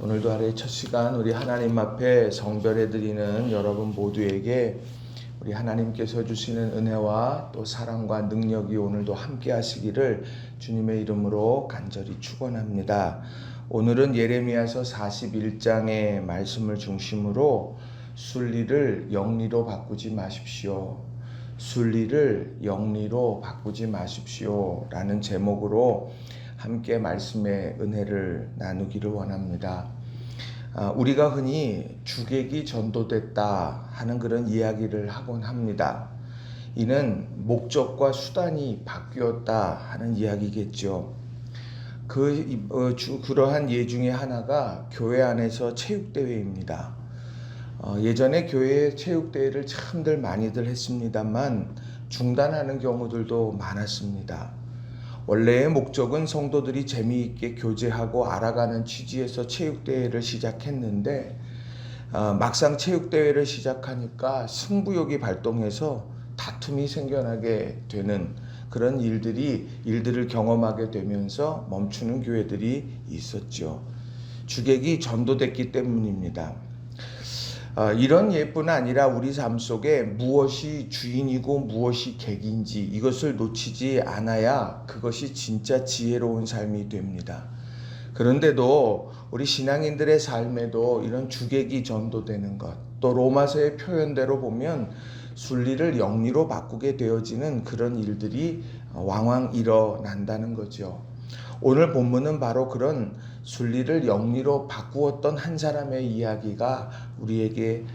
오늘도 하루의 첫 시간 우리 하나님 앞에 성별해 드리는 여러분 모두에게 우리 하나님께서 주시는 은혜와 또 사랑과 능력이 오늘도 함께 하시기를 주님의 이름으로 간절히 축원합니다. 오늘은 예레미야서 41장의 말씀을 중심으로 순리를 영리로 바꾸지 마십시오. 순리를 영리로 바꾸지 마십시오. 라는 제목으로 함께 말씀의 은혜를 나누기를 원합니다. 우리가 흔히 주객이 전도됐다 하는 그런 이야기를 하곤 합니다. 이는 목적과 수단이 바뀌었다 하는 이야기겠죠. 그러한 예 중에 하나가 교회 안에서 체육대회입니다. 예전에 교회에 체육대회를 참들 많이들 했습니다만 중단하는 경우들도 많았습니다. 원래의 목적은 성도들이 재미있게 교제하고 알아가는 취지에서 체육대회를 시작했는데 막상 체육대회를 시작하니까 승부욕이 발동해서 다툼이 생겨나게 되는 그런 일들을 경험하게 되면서 멈추는 교회들이 있었죠. 주객이 전도됐기 때문입니다. 이런 예뿐 아니라 우리 삶 속에 무엇이 주인이고 무엇이 객인지 이것을 놓치지 않아야 그것이 진짜 지혜로운 삶이 됩니다. 그런데도 우리 신앙인들의 삶에도 이런 주객이 전도되는 것, 또 로마서의 표현대로 보면 순리를 영리로 바꾸게 되어지는 그런 일들이 왕왕 일어난다는 거죠. 오늘 본문은 바로 그런 순리를 영리로 바꾸었던 한 사람의 이야기가 우리에게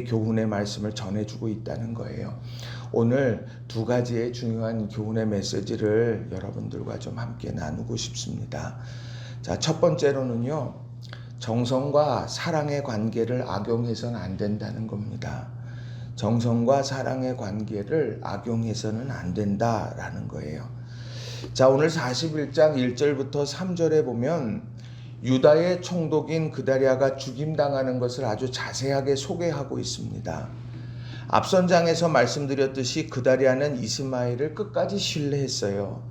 교훈의 말씀을 전해주고 있다는 거예요. 오늘 두 가지의 중요한 교훈의 메시지를 여러분들과 좀 함께 나누고 싶습니다. 자, 첫 번째로는요, 정성과 사랑의 관계를 악용해서는 안 된다는 겁니다. 정성과 사랑의 관계를 악용해서는 안 된다라는 거예요. 자, 오늘 41장 1절부터 3절에 보면 유다의 총독인 그다랴가 죽임당하는 것을 아주 자세하게 소개하고 있습니다. 앞선 장에서 말씀드렸듯이 그다랴는 이스마엘을 끝까지 신뢰했어요.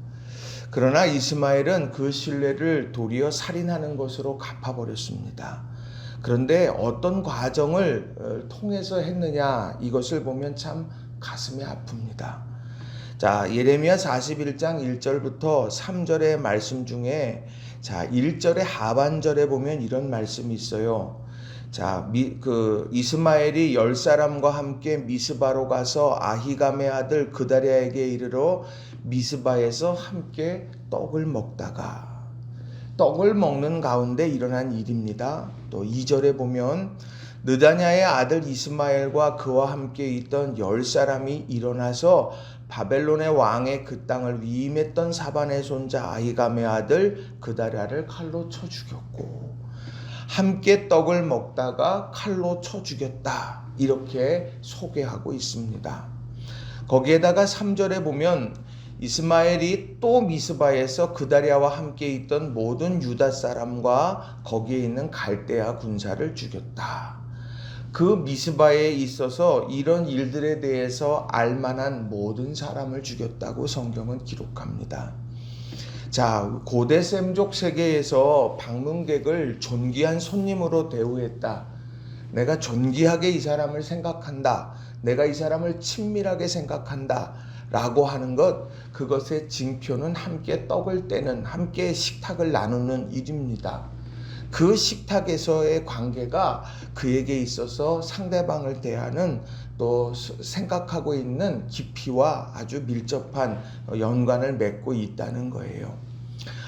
그러나 이스마엘은 그 신뢰를 도리어 살인하는 것으로 갚아버렸습니다. 그런데 어떤 과정을 통해서 했느냐, 이것을 보면 참 가슴이 아픕니다. 자, 예레미야 41장 1절부터 3절의 말씀 중에 1절의 하반절에 보면 이런 말씀이 있어요. 자, 이스마엘이 10사람과 함께 미스바로 가서 아히감의 아들 그다랴에게 이르러 미스바에서 함께 떡을 먹는 가운데 일어난 일입니다. 또 2절에 보면 느다냐의 아들 이스마엘과 그와 함께 있던 10사람이 일어나서 바벨론의 왕의 그 땅을 위임했던 사반의 손자 아히감의 아들 그다랴를 칼로 쳐 죽였고 함께 떡을 먹다가 칼로 쳐 죽였다. 이렇게 소개하고 있습니다. 거기에다가 3절에 보면 이스마엘이 또 미스바에서 그다랴와 함께 있던 모든 유다 사람과 거기에 있는 갈대아 군사를 죽였다. 그 미스바에 있어서 이런 일들에 대해서 알만한 모든 사람을 죽였다고 성경은 기록합니다. 자, 고대 셈족 세계에서 방문객을 존귀한 손님으로 대우했다. 내가 존귀하게 이 사람을 생각한다. 내가 이 사람을 친밀하게 생각한다. 라고 하는 것, 그것의 징표는 함께 떡을 떼는, 함께 식탁을 나누는 일입니다. 그 식탁에서의 관계가 그에게 있어서 상대방을 대하는 또 생각하고 있는 깊이와 아주 밀접한 연관을 맺고 있다는 거예요.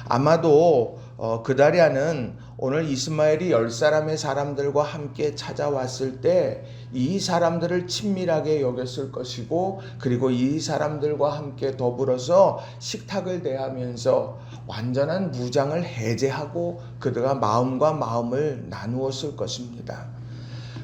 아마도 그다랴는 오늘 이스마엘이 10사람의 사람들과 함께 찾아왔을 때 이 사람들을 친밀하게 여겼을 것이고, 그리고 이 사람들과 함께 더불어서 식탁을 대하면서 완전한 무장을 해제하고 그들과 마음과 마음을 나누었을 것입니다.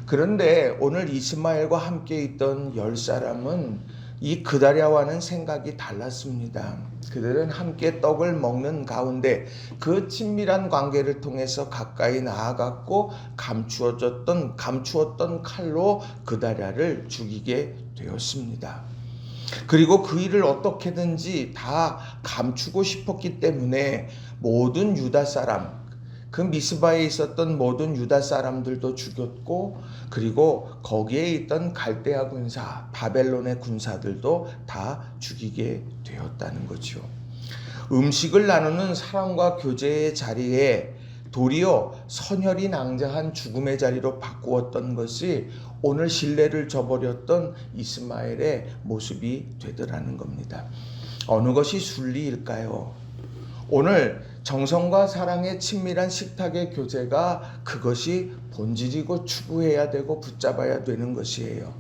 그런데 오늘 이스마엘과 함께 있던 10사람은 이 그다랴와는 생각이 달랐습니다. 그들은 함께 떡을 먹는 가운데 그 친밀한 관계를 통해서 가까이 나아갔고 감추었던 칼로 그다랴를 죽이게 되었습니다. 그리고 그 일을 어떻게든지 다 감추고 싶었기 때문에 모든 유다 사람, 그 미스바에 있었던 모든 유다 사람들도 죽였고, 그리고 거기에 있던 갈대아 군사, 바벨론의 군사들도 다 죽이게 되었다는 거죠. 음식을 나누는 사랑과 교제의 자리에 도리어 선혈이 낭자한 죽음의 자리로 바꾸었던 것이 오늘 신뢰를 저버렸던 이스마엘의 모습이 되더라는 겁니다. 어느 것이 순리일까요? 오늘 정성과 사랑의 친밀한 식탁의 교제가 그것이 본질이고 추구해야 되고 붙잡아야 되는 것이에요.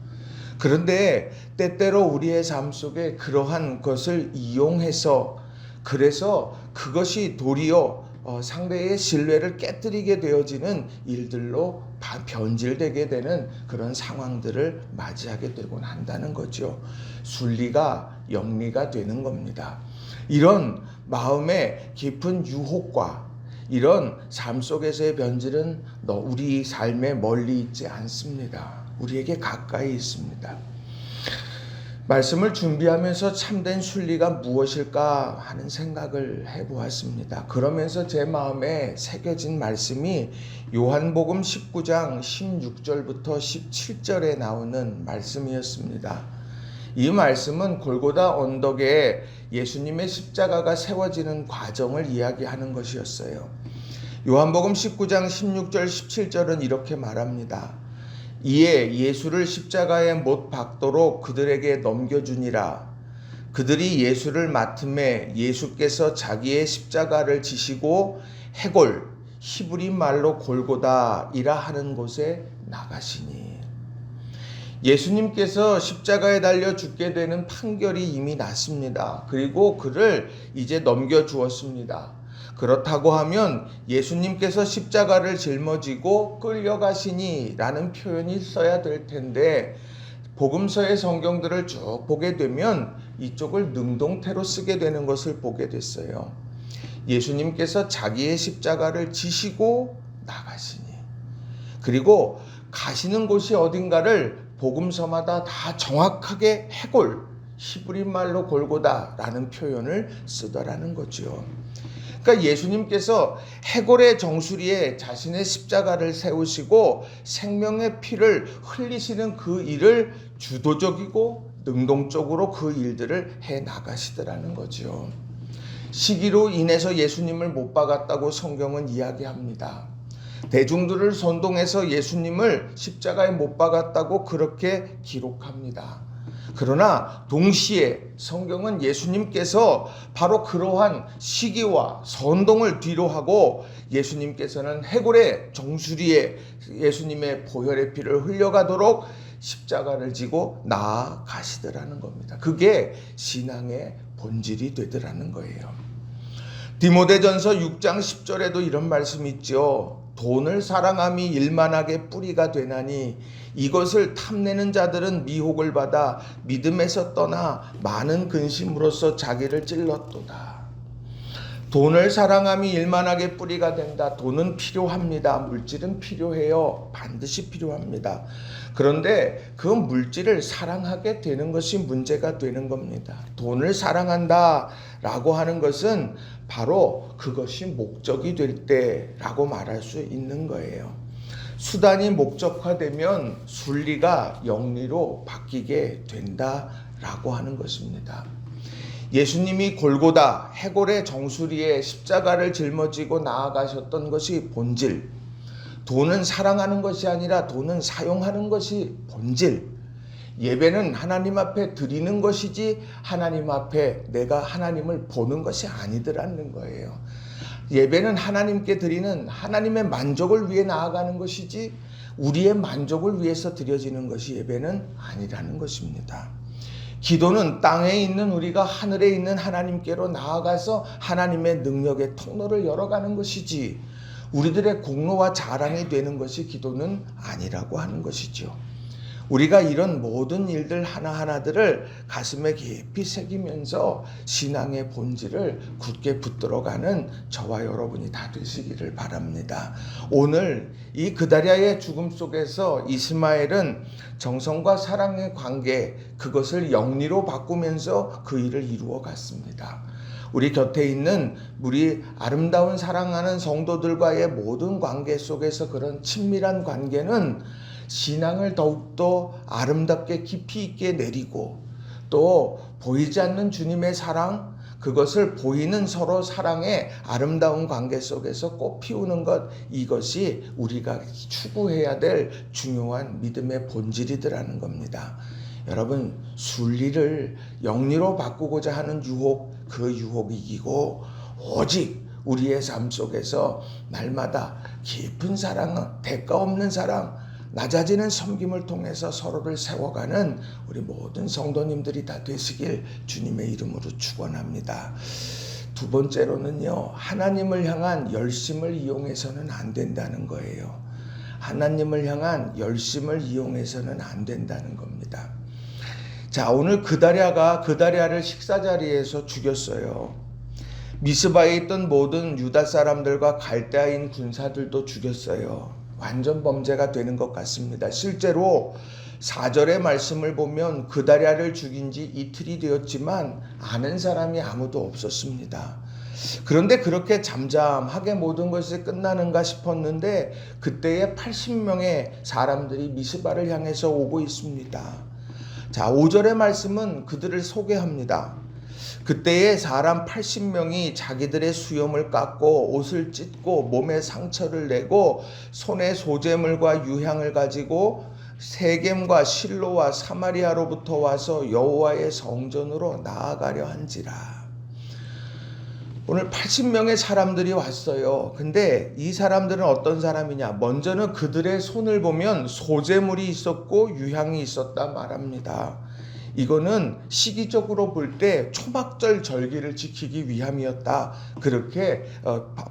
그런데 때때로 우리의 삶 속에 그러한 것을 이용해서, 그래서 그것이 도리어 상대의 신뢰를 깨뜨리게 되어지는 일들로 변질되게 되는 그런 상황들을 맞이하게 되곤 한다는 거죠. 순리가 영리가 되는 겁니다. 이런 마음의 깊은 유혹과 이런 삶 속에서의 변질은 우리 삶에 멀리 있지 않습니다. 우리에게 가까이 있습니다. 말씀을 준비하면서 참된 순리가 무엇일까 하는 생각을 해보았습니다. 그러면서 제 마음에 새겨진 말씀이 요한복음 19장 16절부터 17절에 나오는 말씀이었습니다. 이 말씀은 골고다 언덕에 예수님의 십자가가 세워지는 과정을 이야기하는 것이었어요. 요한복음 19장 16절 17절은 이렇게 말합니다. 이에 예수를 십자가에 못 박도록 그들에게 넘겨주니라. 그들이 예수를 맡음에 예수께서 자기의 십자가를 지시고 해골, 히브리 말로 골고다이라 하는 곳에 나가시니. 예수님께서 십자가에 달려 죽게 되는 판결이 이미 났습니다. 그리고 그를 이제 넘겨주었습니다. 그렇다고 하면 예수님께서 십자가를 짊어지고 끌려가시니 라는 표현이 써야 될 텐데, 복음서의 성경들을 쭉 보게 되면 이쪽을 능동태로 쓰게 되는 것을 보게 됐어요. 예수님께서 자기의 십자가를 지시고 나가시니, 그리고 가시는 곳이 어딘가를 복음서마다 다 정확하게 해골, 히브리 말로 골고다라는 표현을 쓰더라는 거죠. 그러니까 예수님께서 해골의 정수리에 자신의 십자가를 세우시고 생명의 피를 흘리시는 그 일을 주도적이고 능동적으로 그 일들을 해 나가시더라는 거죠. 시기로 인해서 예수님을 못 박았다고 성경은 이야기합니다. 대중들을 선동해서 예수님을 십자가에 못 박았다고 그렇게 기록합니다. 그러나 동시에 성경은 예수님께서 바로 그러한 시기와 선동을 뒤로하고 예수님께서는 해골의 정수리에 예수님의 보혈의 피를 흘려가도록 십자가를 지고 나아가시더라는 겁니다. 그게 신앙의 본질이 되더라는 거예요. 디모데전서 6장 10절에도 이런 말씀이 있죠. 돈을 사랑함이 일만하게 뿌리가 되나니 이것을 탐내는 자들은 미혹을 받아 믿음에서 떠나 많은 근심으로써 자기를 찔렀도다. 돈을 사랑함이 일만하게 뿌리가 된다. 돈은 필요합니다. 물질은 필요해요. 반드시 필요합니다. 그런데 그 물질을 사랑하게 되는 것이 문제가 되는 겁니다. 돈을 사랑한다라고 하는 것은 바로 그것이 목적이 될 때라고 말할 수 있는 거예요. 수단이 목적화되면 순리가 영리로 바뀌게 된다라고 하는 것입니다. 예수님이 골고다 해골의 정수리에 십자가를 짊어지고 나아가셨던 것이 본질. 돈은 사랑하는 것이 아니라 돈은 사용하는 것이 본질. 예배는 하나님 앞에 드리는 것이지 하나님 앞에 내가 하나님을 보는 것이 아니더라는 거예요. 예배는 하나님께 드리는 하나님의 만족을 위해 나아가는 것이지 우리의 만족을 위해서 드려지는 것이 예배는 아니라는 것입니다. 기도는 땅에 있는 우리가 하늘에 있는 하나님께로 나아가서 하나님의 능력의 통로를 열어가는 것이지 우리들의 공로와 자랑이 되는 것이 기도는 아니라고 하는 것이죠. 우리가 이런 모든 일들 하나하나들을 가슴에 깊이 새기면서 신앙의 본질을 굳게 붙들어가는 저와 여러분이 다 되시기를 바랍니다. 오늘 이 그다랴의 죽음 속에서 이스마엘은 정성과 사랑의 관계, 그것을 영리로 바꾸면서 그 일을 이루어 갔습니다. 우리 곁에 있는 우리 아름다운 사랑하는 성도들과의 모든 관계 속에서 그런 친밀한 관계는 신앙을 더욱더 아름답게 깊이 있게 내리고 또 보이지 않는 주님의 사랑, 그것을 보이는 서로 사랑의 아름다운 관계 속에서 꽃 피우는 것, 이것이 우리가 추구해야 될 중요한 믿음의 본질이더라는 겁니다. 여러분, 순리를 영리로 바꾸고자 하는 유혹, 그 유혹이 이기고 오직 우리의 삶 속에서 날마다 깊은 사랑, 대가 없는 사랑, 낮아지는 섬김을 통해서 서로를 세워가는 우리 모든 성도님들이 다 되시길 주님의 이름으로 축원합니다. 두 번째로는요, 하나님을 향한 열심을 이용해서는 안 된다는 거예요. 하나님을 향한 열심을 이용해서는 안 된다는 겁니다. 자, 오늘 그다랴를 식사 자리에서 죽였어요. 미스바에 있던 모든 유다 사람들과 갈대아인 군사들도 죽였어요. 완전 범죄가 되는 것 같습니다. 실제로 4절의 말씀을 보면 그다랴를 죽인 지 이틀이 되었지만 아는 사람이 아무도 없었습니다. 그런데 그렇게 잠잠하게 모든 것이 끝나는가 싶었는데 그때에 80명의 사람들이 미스바를 향해서 오고 있습니다. 자, 5절의 말씀은 그들을 소개합니다. 그때에 사람 80명이 자기들의 수염을 깎고 옷을 찢고 몸에 상처를 내고 손에 소재물과 유향을 가지고 세겜과 실로와 사마리아로부터 와서 여호와의 성전으로 나아가려 한지라. 오늘 80명의 사람들이 왔어요. 근데 이 사람들은 어떤 사람이냐? 먼저는 그들의 손을 보면 소재물이 있었고 유향이 있었다 말합니다. 이거는 시기적으로 볼 때 초막절 절기를 지키기 위함이었다. 그렇게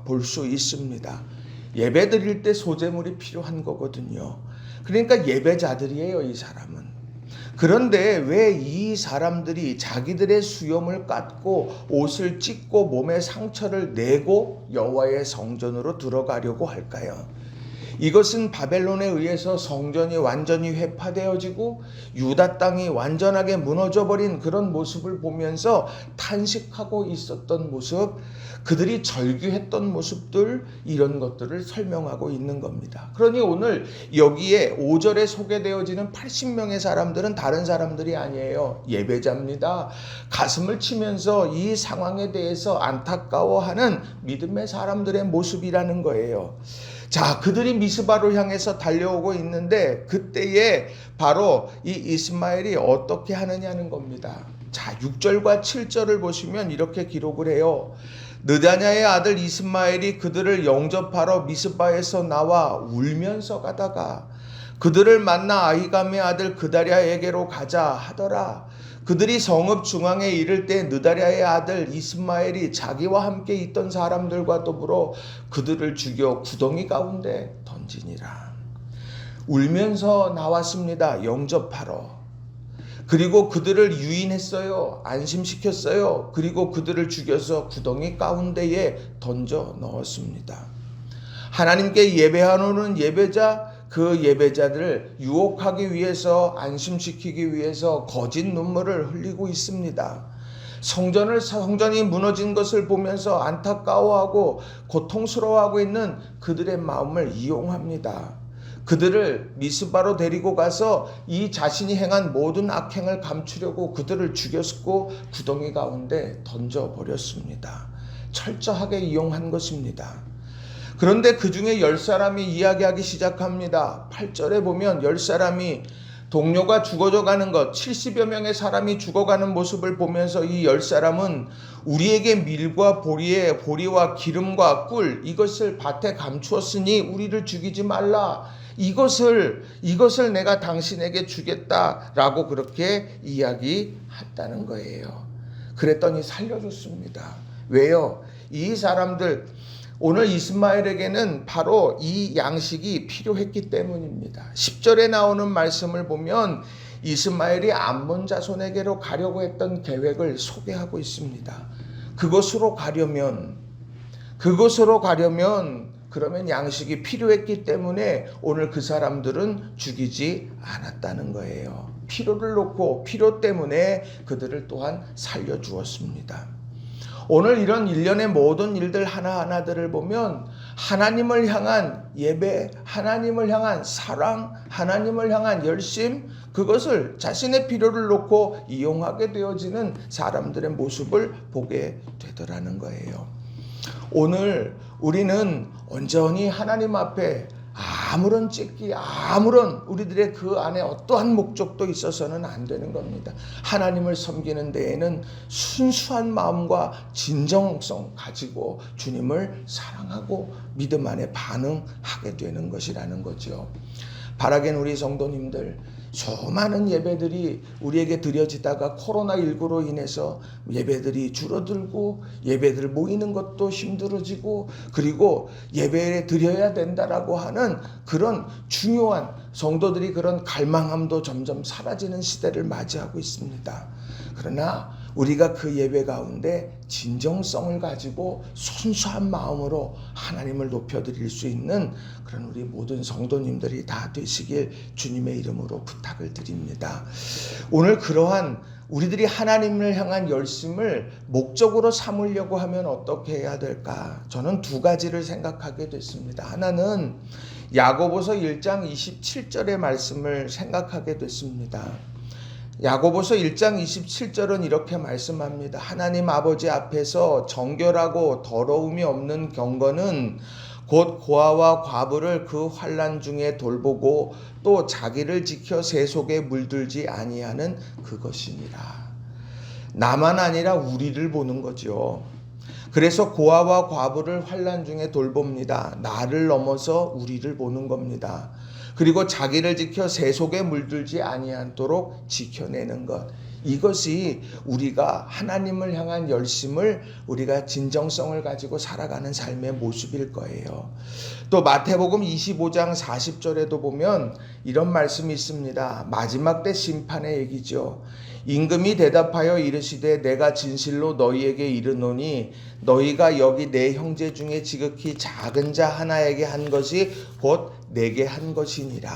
볼 수 있습니다. 예배 드릴 때 소재물이 필요한 거거든요. 그러니까 예배자들이에요, 이 사람은. 그런데 왜 이 사람들이 자기들의 수염을 깎고 옷을 찢고 몸에 상처를 내고 여호와의 성전으로 들어가려고 할까요? 이것은 바벨론에 의해서 성전이 완전히 회파되어지고 유다 땅이 완전하게 무너져버린 그런 모습을 보면서 탄식하고 있었던 모습, 그들이 절규했던 모습들, 이런 것들을 설명하고 있는 겁니다. 그러니 오늘 여기에 5절에 소개되어지는 80명의 사람들은 다른 사람들이 아니에요. 예배자입니다. 가슴을 치면서 이 상황에 대해서 안타까워하는 믿음의 사람들의 모습이라는 거예요. 자, 그들이 미스바로 향해서 달려오고 있는데 그때에 바로 이 이스마엘이 어떻게 하느냐는 겁니다. 자, 6절과 7절을 보시면 이렇게 기록을 해요. 느다냐의 아들 이스마엘이 그들을 영접하러 미스바에서 나와 울면서 가다가 그들을 만나 아히감의 아들 그다랴에게로 가자 하더라. 그들이 성읍 중앙에 이를 때 느다랴의 아들 이스마엘이 자기와 함께 있던 사람들과 더불어 그들을 죽여 구덩이 가운데 던지니라. 울면서 나왔습니다. 영접하러. 그리고 그들을 유인했어요. 안심시켰어요. 그리고 그들을 죽여서 구덩이 가운데에 던져 넣었습니다. 하나님께 예배하노는 예배자, 그 예배자들을 유혹하기 위해서, 안심시키기 위해서 거짓 눈물을 흘리고 있습니다. 성전이 무너진 것을 보면서 안타까워하고 고통스러워하고 있는 그들의 마음을 이용합니다. 그들을 미스바로 데리고 가서 이 자신이 행한 모든 악행을 감추려고 그들을 죽였고 구덩이 가운데 던져버렸습니다. 철저하게 이용한 것입니다. 그런데 그 중에 10사람이 이야기하기 시작합니다. 8절에 보면 10사람이 동료가 죽어져 가는 것, 70여 명의 사람이 죽어가는 모습을 보면서 이 10사람은 우리에게 밀과 보리와 기름과 꿀, 이것을 밭에 감추었으니 우리를 죽이지 말라. 이것을 내가 당신에게 주겠다라고 그렇게 이야기했다는 거예요. 그랬더니 살려줬습니다. 왜요? 이 사람들, 오늘 이스마엘에게는 바로 이 양식이 필요했기 때문입니다. 10절에 나오는 말씀을 보면 이스마엘이 암몬 자손에게로 가려고 했던 계획을 소개하고 있습니다. 그곳으로 가려면 그러면 양식이 필요했기 때문에 오늘 그 사람들은 죽이지 않았다는 거예요. 필요 때문에 그들을 또한 살려주었습니다. 오늘 이런 일련의 모든 일들 하나하나들을 보면 하나님을 향한 예배, 하나님을 향한 사랑, 하나님을 향한 열심, 그것을 자신의 필요를 놓고 이용하게 되어지는 사람들의 모습을 보게 되더라는 거예요. 오늘 우리는 온전히 하나님 앞에 아무런 찢기, 아무런 우리들의 그 안에 어떠한 목적도 있어서는 안 되는 겁니다. 하나님을 섬기는 데에는 순수한 마음과 진정성 가지고 주님을 사랑하고 믿음 안에 반응하게 되는 것이라는 거죠. 바라겐 우리 성도님들, 수많은 예배들이 우리에게 드려지다가 코로나19로 인해서 예배들이 줄어들고 예배들 모이는 것도 힘들어지고 그리고 예배에 드려야 된다라고 하는 그런 중요한 성도들이 그런 갈망함도 점점 사라지는 시대를 맞이하고 있습니다. 그러나 우리가 그 예배 가운데 진정성을 가지고 순수한 마음으로 하나님을 높여드릴 수 있는 그런 우리 모든 성도님들이 다 되시길 주님의 이름으로 부탁을 드립니다. 오늘 그러한 우리들이 하나님을 향한 열심을 목적으로 삼으려고 하면 어떻게 해야 될까? 저는 두 가지를 생각하게 됐습니다. 하나는 야고보서 1장 27절의 말씀을 생각하게 됐습니다. 야고보서 1장 27절은 이렇게 말씀합니다. 하나님 아버지 앞에서 정결하고 더러움이 없는 경건은 곧 고아와 과부를 그 환난 중에 돌보고 또 자기를 지켜 새 속에 물들지 아니하는 그것이니라. 나만 아니라 우리를 보는 거죠. 그래서 고아와 과부를 환난 중에 돌봅니다. 나를 넘어서 우리를 보는 겁니다. 그리고 자기를 지켜 새 속에 물들지 아니하도록 지켜내는 것. 이것이 우리가 하나님을 향한 열심을 우리가 진정성을 가지고 살아가는 삶의 모습일 거예요. 또 마태복음 25장 40절에도 보면 이런 말씀이 있습니다. 마지막 때 심판의 얘기죠. 임금이 대답하여 이르시되 내가 진실로 너희에게 이르노니 너희가 여기 내 형제 중에 지극히 작은 자 하나에게 한 것이 곧 내게 한 것이니라.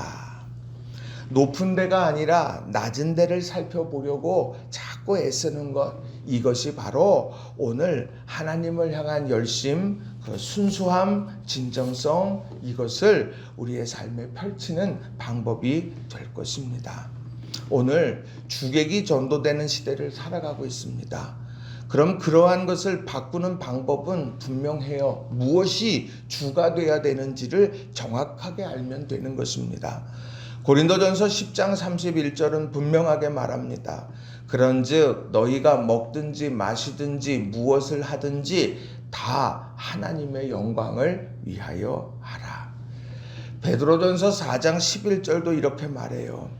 높은 데가 아니라 낮은 데를 살펴보려고 자꾸 애쓰는 것, 이것이 바로 오늘 하나님을 향한 열심, 그 순수함, 진정성, 이것을 우리의 삶에 펼치는 방법이 될 것입니다. 오늘 주객이 전도되는 시대를 살아가고 있습니다. 그럼 그러한 것을 바꾸는 방법은 분명해요. 무엇이 주가 되어야 되는지를 정확하게 알면 되는 것입니다. 고린도전서 10장 31절은 분명하게 말합니다. 그런즉 너희가 먹든지 마시든지 무엇을 하든지 다 하나님의 영광을 위하여 하라. 베드로전서 4장 11절도 이렇게 말해요.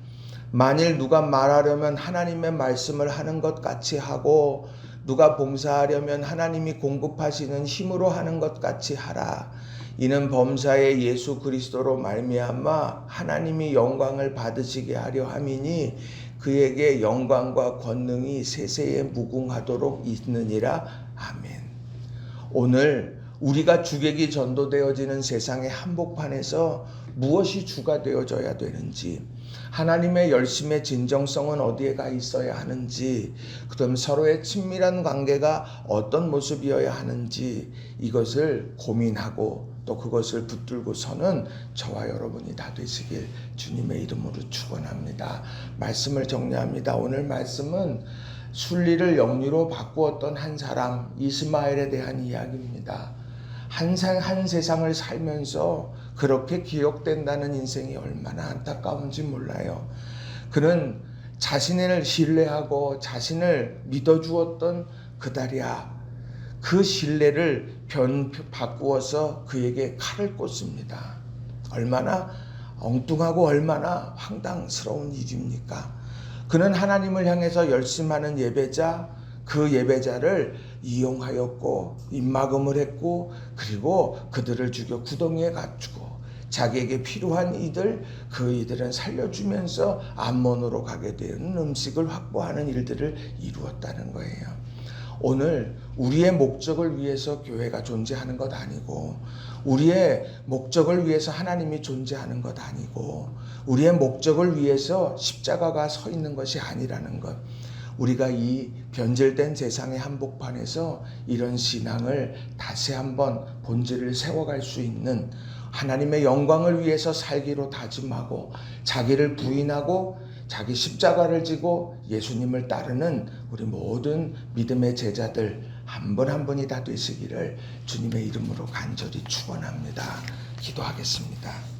만일 누가 말하려면 하나님의 말씀을 하는 것 같이 하고 누가 봉사하려면 하나님이 공급하시는 힘으로 하는 것 같이 하라. 이는 범사의 예수 그리스도로 말미암아 하나님이 영광을 받으시게 하려 함이니 그에게 영광과 권능이 세세에 무궁하도록 있느니라. 아멘. 오늘 우리가 주객이 전도되어지는 세상의 한복판에서 무엇이 주가 되어져야 되는지, 하나님의 열심의 진정성은 어디에 가 있어야 하는지, 그다음 서로의 친밀한 관계가 어떤 모습이어야 하는지 이것을 고민하고 또 그것을 붙들고서는 저와 여러분이 다 되시길 주님의 이름으로 축원합니다. 말씀을 정리합니다. 오늘 말씀은 순리를 영리로 바꾸었던 한 사람 이스마엘에 대한 이야기입니다. 한 세상을 살면서 그렇게 기억된다는 인생이 얼마나 안타까운지 몰라요. 그는 자신을 신뢰하고 자신을 믿어주었던 그달이야. 그 신뢰를 바꾸어서 그에게 칼을 꽂습니다. 얼마나 엉뚱하고 얼마나 황당스러운 일입니까? 그는 하나님을 향해서 열심하는 예배자, 그 예배자를 이용하였고 입막음을 했고 그리고 그들을 죽여 구덩이에 갇히고 자기에게 필요한 그 이들은 살려주면서 암몬으로 가게 되는 음식을 확보하는 일들을 이루었다는 거예요. 오늘 우리의 목적을 위해서 교회가 존재하는 것 아니고 우리의 목적을 위해서 하나님이 존재하는 것 아니고 우리의 목적을 위해서 십자가가 서 있는 것이 아니라는 것. 우리가 이 변질된 세상의 한복판에서 이런 신앙을 다시 한번 본질을 세워갈 수 있는, 하나님의 영광을 위해서 살기로 다짐하고 자기를 부인하고 자기 십자가를 지고 예수님을 따르는 우리 모든 믿음의 제자들 한 분 한 분이 다 되시기를 주님의 이름으로 간절히 축원합니다. 기도하겠습니다.